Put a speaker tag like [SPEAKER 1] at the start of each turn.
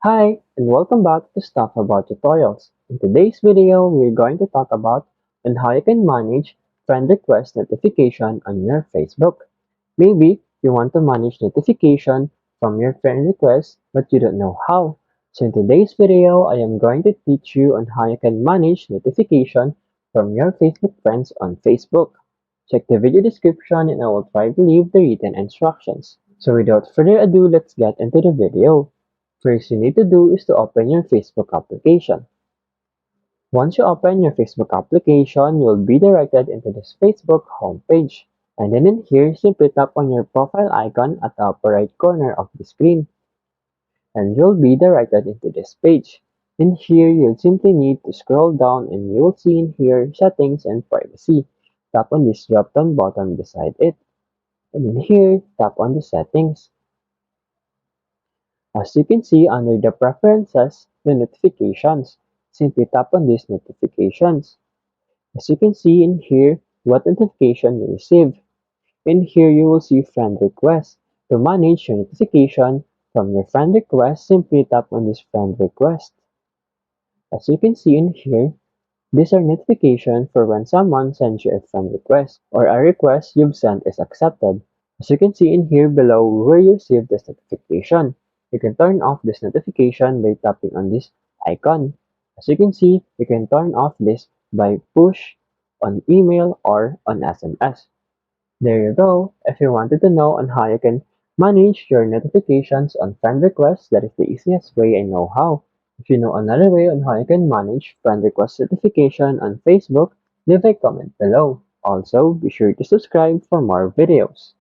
[SPEAKER 1] Hi, and welcome back to Stuff About Tutorials. In today's video, we're going to talk about on how you can manage friend request notification on your Facebook. Maybe you want to manage notification from your friend request, but you don't know how. So in today's video, I am going to teach you on how you can manage notification from your Facebook friends on Facebook. Check the video description and I will try to leave the written instructions. So without further ado, let's get into the video. First you need to do is to open your Facebook application. Once you open your Facebook application, you'll be directed into this Facebook homepage. And then in here, simply tap on your profile icon at the upper right corner of the screen. And you'll be directed into this page. In here, you'll simply need to scroll down and you'll see in here settings and privacy. Tap on this drop down button beside it. And in here, tap on the settings. As you can see under the preferences, the notifications, simply tap on these notifications. As you can see in here, what notification you receive. In here, you will see friend requests. To manage your notification from your friend request, simply tap on this friend request. As you can see in here, these are notifications for when someone sends you a friend request or a request you've sent is accepted. As you can see in here below where you receive this notification, you can turn off this notification by tapping on this icon. As you can see, you can turn off this by push on email or on SMS. There you go. If you wanted to know on how you can manage your notifications on friend requests, that is the easiest way I know how. If you know another way on how you can manage friend request notification on Facebook, leave a comment below. Also, be sure to subscribe for more videos.